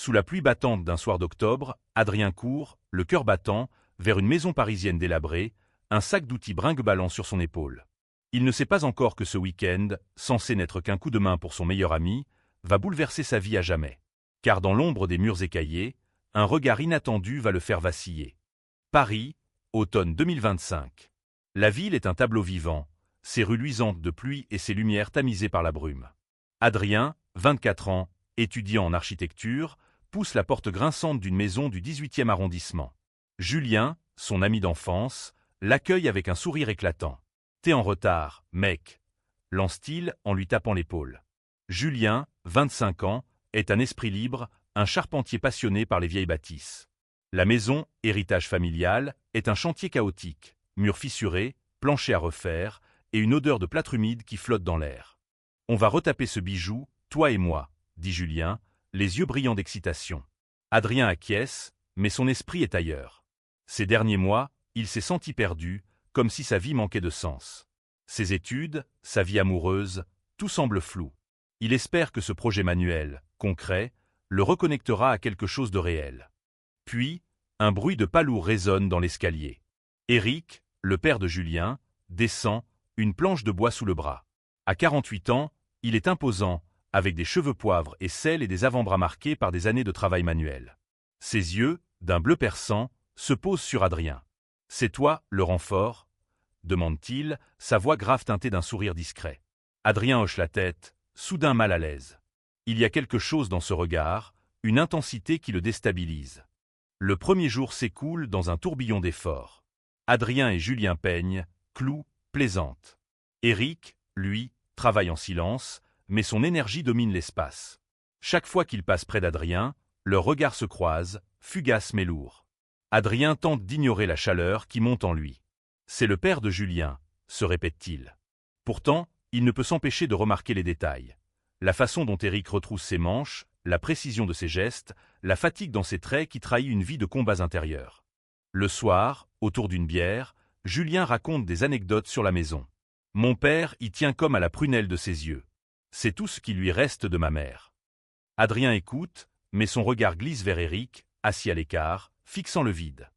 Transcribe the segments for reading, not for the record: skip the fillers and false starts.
Sous la pluie battante d'un soir d'octobre, Adrien court, le cœur battant, vers une maison parisienne délabrée, un sac d'outils brinque-ballant sur son épaule. Il ne sait pas encore que ce week-end, censé n'être qu'un coup de main pour son meilleur ami, va bouleverser sa vie à jamais. Car dans l'ombre des murs écaillés, un regard inattendu va le faire vaciller. Paris, automne 2025. La ville est un tableau vivant, ses rues luisantes de pluie et ses lumières tamisées par la brume. Adrien, 24 ans, étudiant en architecture, pousse la porte grinçante d'une maison du 18e arrondissement. Julien, son ami d'enfance, l'accueille avec un sourire éclatant. « T'es en retard, mec », lance-t-il en lui tapant l'épaule. Julien, 25 ans, est un esprit libre, un charpentier passionné par les vieilles bâtisses. La maison, héritage familial, est un chantier chaotique, murs fissurés, planchers à refaire, et une odeur de plâtre humide qui flotte dans l'air. « On va retaper ce bijou, toi et moi », dit Julien, les yeux brillants d'excitation. Adrien acquiesce, mais son esprit est ailleurs. Ces derniers mois, il s'est senti perdu, comme si sa vie manquait de sens. Ses études, sa vie amoureuse, tout semble flou. Il espère que ce projet manuel, concret, le reconnectera à quelque chose de réel. Puis, un bruit de pas lourd résonne dans l'escalier. Éric, le père de Julien, descend, une planche de bois sous le bras. À 48 ans, il est imposant, avec des cheveux poivre et sel et des avant-bras marqués par des années de travail manuel. Ses yeux, d'un bleu perçant, se posent sur Adrien. « C'est toi, le renfort ?» demande-t-il, sa voix grave teintée d'un sourire discret. Adrien hoche la tête, soudain mal à l'aise. Il y a quelque chose dans ce regard, une intensité qui le déstabilise. Le premier jour s'écoule dans un tourbillon d'efforts. Adrien et Julien peignent, clouent, plaisantent. Éric, lui, travaille en silence, mais son énergie domine l'espace. Chaque fois qu'il passe près d'Adrien, leurs regards se croisent, fugaces mais lourds. Adrien tente d'ignorer la chaleur qui monte en lui. C'est le père de Julien, se répète-t-il. Pourtant, il ne peut s'empêcher de remarquer les détails. La façon dont Éric retrousse ses manches, la précision de ses gestes, la fatigue dans ses traits qui trahit une vie de combats intérieurs. Le soir, autour d'une bière, Julien raconte des anecdotes sur la maison. « Mon père y tient comme à la prunelle de ses yeux. C'est tout ce qui lui reste de ma mère. » Adrien écoute, mais son regard glisse vers Éric, assis à l'écart, fixant le vide.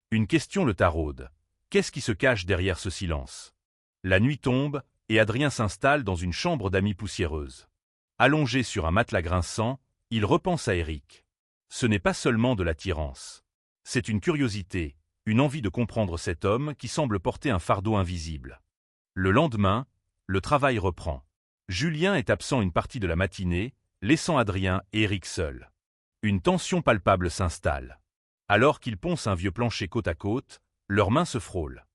Une question le taraude. Qu'est-ce qui se cache derrière ce silence? La nuit tombe, et Adrien s'installe dans une chambre d'amis poussiéreuse. Allongé sur un matelas grinçant, il repense à Éric. Ce n'est pas seulement de l'attirance. C'est une curiosité, une envie de comprendre cet homme qui semble porter un fardeau invisible. Le lendemain, le travail reprend. Julien est absent une partie de la matinée, laissant Adrien et Éric seuls. Une tension palpable s'installe. Alors qu'ils poncent un vieux plancher côte à côte, leurs mains se frôlent.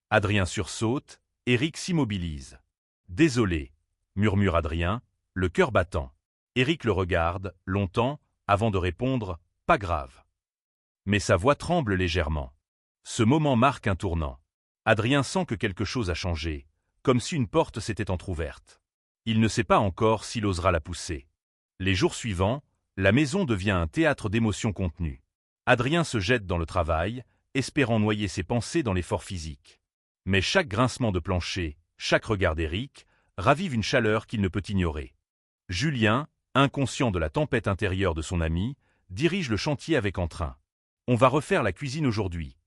Adrien sursaute, Éric s'immobilise. « Désolé », murmure Adrien, le cœur battant. Éric le regarde, longtemps, avant de répondre « Pas grave ». Mais sa voix tremble légèrement. Ce moment marque un tournant. Adrien sent que quelque chose a changé, comme si une porte s'était entr'ouverte. Il ne sait pas encore s'il osera la pousser. Les jours suivants, la maison devient un théâtre d'émotions contenues. Adrien se jette dans le travail, espérant noyer ses pensées dans l'effort physique. Mais chaque grincement de plancher, chaque regard d'Éric, ravive une chaleur qu'il ne peut ignorer. Julien, inconscient de la tempête intérieure de son ami, dirige le chantier avec entrain. « On va refaire la cuisine aujourd'hui »,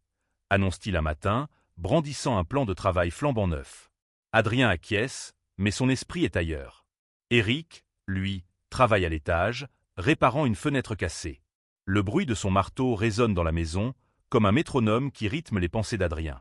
annonce-t-il un matin, brandissant un plan de travail flambant neuf. Adrien acquiesce, mais son esprit est ailleurs. Éric, lui, travaille à l'étage, réparant une fenêtre cassée. Le bruit de son marteau résonne dans la maison, comme un métronome qui rythme les pensées d'Adrien.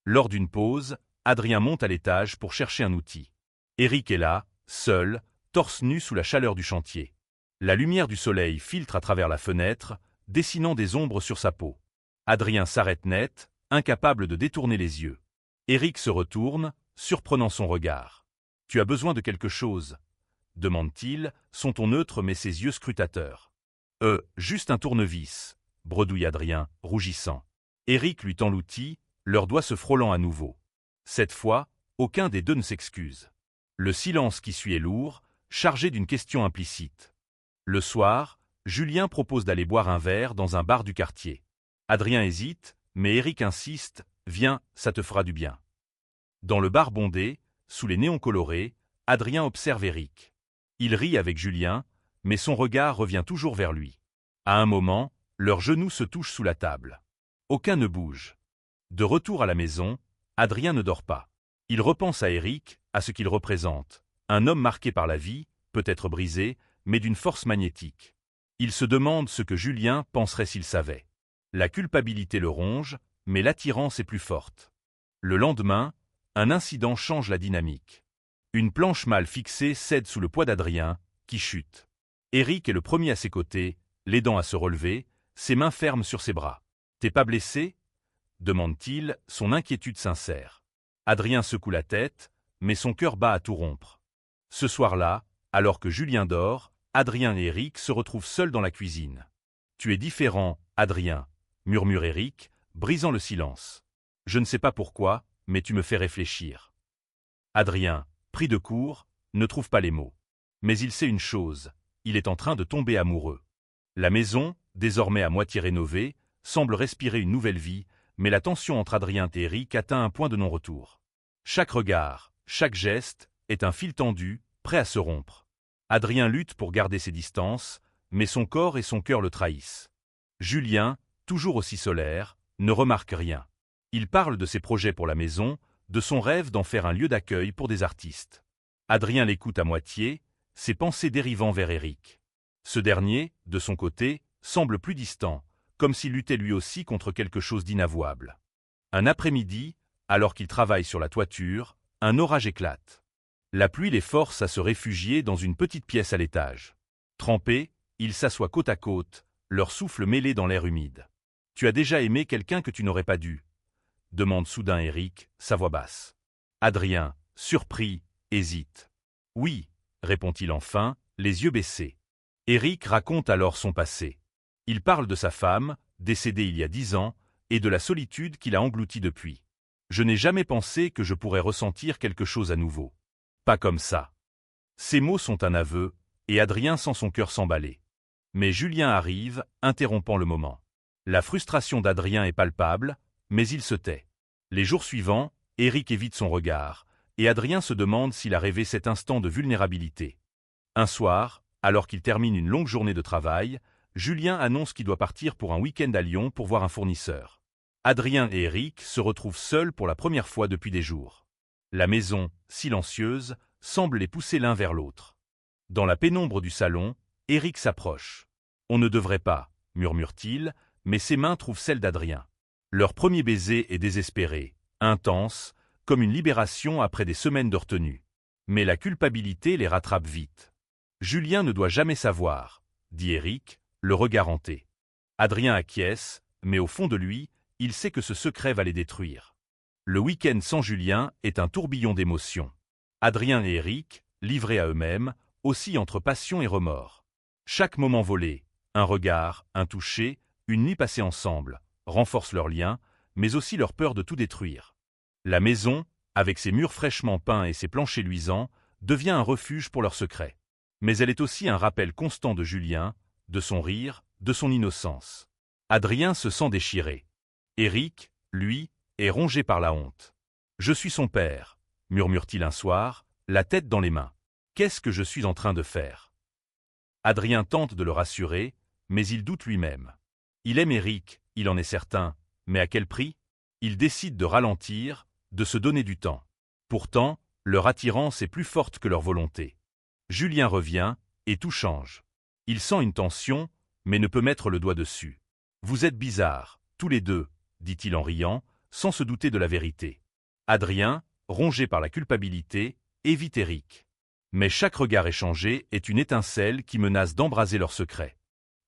Lors d'une pause, Adrien monte à l'étage pour chercher un outil. Éric est là, seul, torse nu sous la chaleur du chantier. La lumière du soleil filtre à travers la fenêtre, dessinant des ombres sur sa peau. Adrien s'arrête net, incapable de détourner les yeux. Éric se retourne, surprenant son regard. « Tu as besoin de quelque chose ?» demande-t-il, son ton neutre mais ses yeux scrutateurs. « Juste un tournevis », bredouille Adrien, rougissant. Éric lui tend l'outil, leurs doigts se frôlant à nouveau. Cette fois, aucun des deux ne s'excuse. Le silence qui suit est lourd, chargé d'une question implicite. Le soir, Julien propose d'aller boire un verre dans un bar du quartier. Adrien hésite, mais Éric insiste, « Viens, ça te fera du bien ». Dans le bar bondé, sous les néons colorés, Adrien observe Éric. Il rit avec Julien, mais son regard revient toujours vers lui. À un moment, leurs genoux se touchent sous la table. Aucun ne bouge. De retour à la maison, Adrien ne dort pas. Il repense à Eric, à ce qu'il représente. Un homme marqué par la vie, peut-être brisé, mais d'une force magnétique. Il se demande ce que Julien penserait s'il savait. La culpabilité le ronge, mais l'attirance est plus forte. Le lendemain, un incident change la dynamique. Une planche mal fixée cède sous le poids d'Adrien, qui chute. Eric est le premier à ses côtés, l'aidant à se relever, ses mains fermes sur ses bras. « T'es pas blessé ?» demande-t-il, son inquiétude sincère. Adrien secoue la tête, mais son cœur bat à tout rompre. Ce soir-là, alors que Julien dort, Adrien et Eric se retrouvent seuls dans la cuisine. « Tu es différent, Adrien », murmure Eric, brisant le silence. « Je ne sais pas pourquoi, mais tu me fais réfléchir. » Adrien, pris de court, ne trouve pas les mots. Mais il sait une chose, il est en train de tomber amoureux. La maison, désormais à moitié rénovée, semble respirer une nouvelle vie, mais la tension entre Adrien et Eric atteint un point de non-retour. Chaque regard, chaque geste, est un fil tendu, prêt à se rompre. Adrien lutte pour garder ses distances, mais son corps et son cœur le trahissent. Julien, toujours aussi solaire, ne remarque rien. Il parle de ses projets pour la maison, de son rêve d'en faire un lieu d'accueil pour des artistes. Adrien l'écoute à moitié, ses pensées dérivant vers Eric. Ce dernier, de son côté, semble plus distant, comme s'il luttait lui aussi contre quelque chose d'inavouable. Un après-midi, alors qu'il travaille sur la toiture, un orage éclate. La pluie les force à se réfugier dans une petite pièce à l'étage. Trempés, ils s'assoient côte à côte, leur souffle mêlé dans l'air humide. « Tu as déjà aimé quelqu'un que tu n'aurais pas dû ?» demande soudain Eric, sa voix basse. Adrien, surpris, hésite. « Oui », répond-il enfin, les yeux baissés. Eric raconte alors son passé. Il parle de sa femme, décédée il y a 10 ans, et de la solitude qu'il a engloutie depuis. « Je n'ai jamais pensé que je pourrais ressentir quelque chose à nouveau. Pas comme ça. » Ces mots sont un aveu, et Adrien sent son cœur s'emballer. Mais Julien arrive, interrompant le moment. La frustration d'Adrien est palpable, mais il se tait. Les jours suivants, Eric évite son regard, et Adrien se demande s'il a rêvé cet instant de vulnérabilité. Un soir, alors qu'il termine une longue journée de travail, Julien annonce qu'il doit partir pour un week-end à Lyon pour voir un fournisseur. Adrien et Eric se retrouvent seuls pour la première fois depuis des jours. La maison, silencieuse, semble les pousser l'un vers l'autre. Dans la pénombre du salon, Eric s'approche. « On ne devrait pas », murmure-t-il, mais ses mains trouvent celles d'Adrien. Leur premier baiser est désespéré, intense, comme une libération après des semaines de retenue. Mais la culpabilité les rattrape vite. « Julien ne doit jamais savoir », dit Eric, le regard hanté. Adrien acquiesce, mais au fond de lui, il sait que ce secret va les détruire. Le week-end sans Julien est un tourbillon d'émotions. Adrien et Eric, livrés à eux-mêmes, oscillent entre passion et remords. Chaque moment volé, un regard, un toucher, une nuit passée ensemble, renforcent leur lien, mais aussi leur peur de tout détruire. La maison, avec ses murs fraîchement peints et ses planchers luisants, devient un refuge pour leurs secrets. Mais elle est aussi un rappel constant de Julien, de son rire, de son innocence. Adrien se sent déchiré. Eric, lui, est rongé par la honte. « Je suis son père », murmure-t-il un soir, la tête dans les mains. « Qu'est-ce que je suis en train de faire ?» Adrien tente de le rassurer, mais il doute lui-même. Il aime Eric, il en est certain, mais à quel prix? Il décide de ralentir, de se donner du temps. Pourtant, leur attirance est plus forte que leur volonté. Julien revient, et tout change. Il sent une tension, mais ne peut mettre le doigt dessus. « Vous êtes bizarres, tous les deux », dit-il en riant, sans se douter de la vérité. Adrien, rongé par la culpabilité, évite Eric. Mais chaque regard échangé est une étincelle qui menace d'embraser leur secret.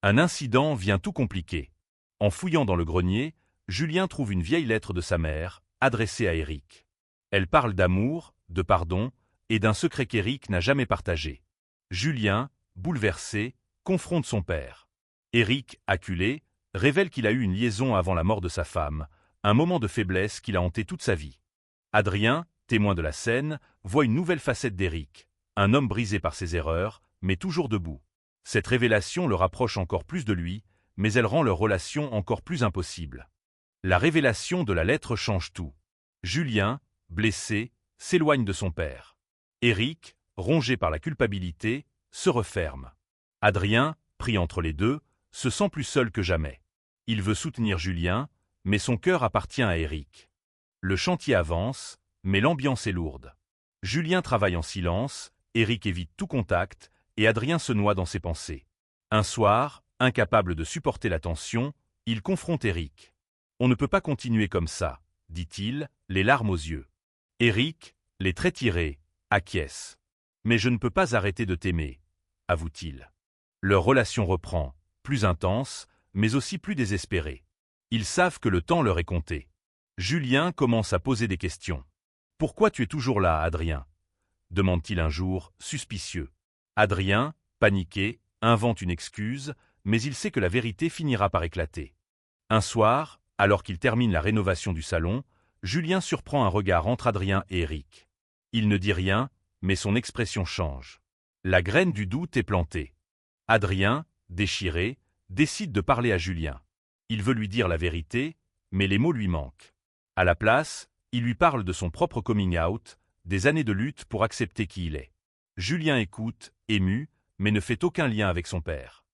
Un incident vient tout compliquer. En fouillant dans le grenier, Julien trouve une vieille lettre de sa mère, adressée à Eric. Elle parle d'amour, de pardon, et d'un secret qu'Eric n'a jamais partagé. Julien, bouleversé, confronte son père. Eric, acculé, révèle qu'il a eu une liaison avant la mort de sa femme, un moment de faiblesse qui l'a hanté toute sa vie. Adrien, témoin de la scène, voit une nouvelle facette d'Eric, un homme brisé par ses erreurs, mais toujours debout. Cette révélation le rapproche encore plus de lui, mais elle rend leur relation encore plus impossible. La révélation de la lettre change tout. Julien, blessé, s'éloigne de son père. Eric, rongé par la culpabilité, se referme. Adrien, pris entre les deux, se sent plus seul que jamais. Il veut soutenir Julien, mais son cœur appartient à Éric. Le chantier avance, mais l'ambiance est lourde. Julien travaille en silence, Éric évite tout contact, et Adrien se noie dans ses pensées. Un soir, incapable de supporter la tension, il confronte Éric. « On ne peut pas continuer comme ça, » dit-il, les larmes aux yeux. Éric, les traits tirés, acquiesce. « Mais je ne peux pas arrêter de t'aimer, » avoue-t-il. Leur relation reprend, plus intense, mais aussi plus désespérée. Ils savent que le temps leur est compté. Julien commence à poser des questions. « Pourquoi tu es toujours là, Adrien ?» demande-t-il un jour, suspicieux. Adrien, paniqué, invente une excuse, mais il sait que la vérité finira par éclater. Un soir, alors qu'il termine la rénovation du salon, Julien surprend un regard entre Adrien et Éric. Il ne dit rien, mais son expression change. La graine du doute est plantée. Adrien, déchiré, décide de parler à Julien. Il veut lui dire la vérité, mais les mots lui manquent. À la place, il lui parle de son propre coming out, des années de lutte pour accepter qui il est. Julien écoute, ému, mais ne fait aucun lien avec son père.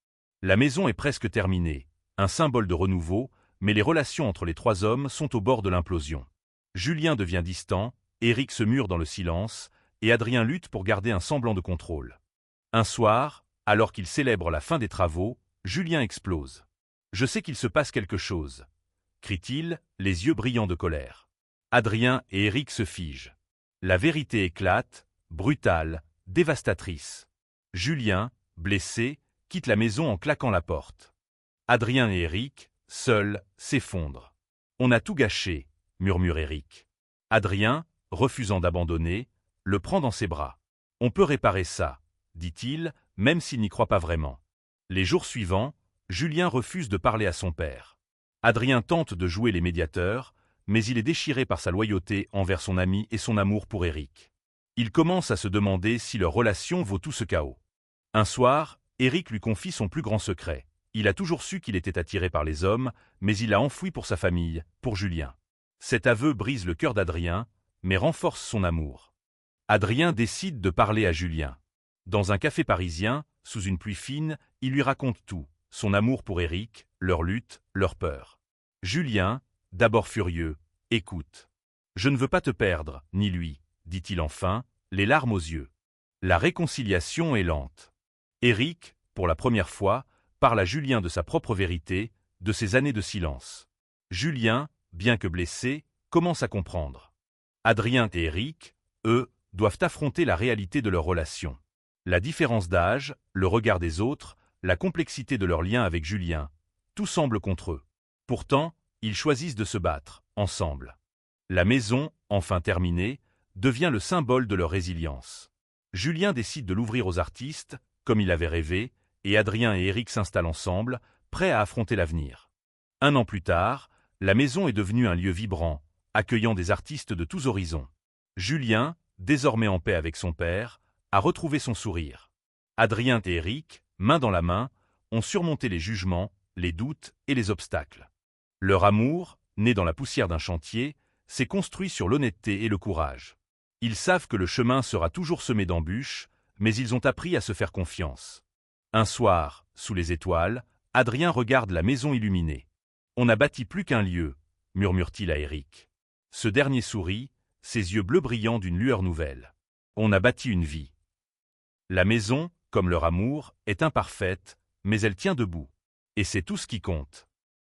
La maison est presque terminée, un symbole de renouveau, mais les relations entre les trois hommes sont au bord de l'implosion. Julien devient distant, Éric se mure dans le silence, et Adrien lutte pour garder un semblant de contrôle. Un soir, alors qu'il célèbre la fin des travaux, Julien explose. « Je sais qu'il se passe quelque chose », crie-t-il, les yeux brillants de colère. Adrien et Éric se figent. La vérité éclate, brutale, dévastatrice. Julien, blessé, quitte la maison en claquant la porte. Adrien et Éric, seuls, s'effondrent. « On a tout gâché », murmure Éric. Adrien, refusant d'abandonner, le prend dans ses bras. « On peut réparer ça », dit-il, même s'il n'y croit pas vraiment. Les jours suivants, Julien refuse de parler à son père. Adrien tente de jouer les médiateurs, mais il est déchiré par sa loyauté envers son ami et son amour pour Éric. Il commence à se demander si leur relation vaut tout ce chaos. Un soir, Éric lui confie son plus grand secret. Il a toujours su qu'il était attiré par les hommes, mais il l'a enfoui pour sa famille, pour Julien. Cet aveu brise le cœur d'Adrien, mais renforce son amour. Adrien décide de parler à Julien. Dans un café parisien, sous une pluie fine, il lui raconte tout, son amour pour Éric, leur lutte, leur peur. Julien, d'abord furieux, écoute. « Je ne veux pas te perdre, ni lui, » dit-il enfin, les larmes aux yeux. La réconciliation est lente. Éric, pour la première fois, parle à Julien de sa propre vérité, de ses années de silence. Julien, bien que blessé, commence à comprendre. Adrien et Éric, eux, doivent affronter la réalité de leur relation. La différence d'âge, le regard des autres, la complexité de leur lien avec Julien, tout semble contre eux. Pourtant, ils choisissent de se battre, ensemble. La maison, enfin terminée, devient le symbole de leur résilience. Julien décide de l'ouvrir aux artistes, comme il avait rêvé, et Adrien et Éric s'installent ensemble, prêts à affronter l'avenir. 1 an plus tard, la maison est devenue un lieu vibrant, accueillant des artistes de tous horizons. Julien, désormais en paix avec son père, a retrouvé son sourire. Adrien et Éric, main dans la main, ont surmonté les jugements, les doutes et les obstacles. Leur amour, né dans la poussière d'un chantier, s'est construit sur l'honnêteté et le courage. Ils savent que le chemin sera toujours semé d'embûches, mais ils ont appris à se faire confiance. Un soir, sous les étoiles, Adrien regarde la maison illuminée. « On n'a bâti plus qu'un lieu », murmure-t-il à Éric. Ce dernier sourit, ses yeux bleus brillants d'une lueur nouvelle. « On a bâti une vie. » La maison, comme leur amour, est imparfaite, mais elle tient debout. Et c'est tout ce qui compte.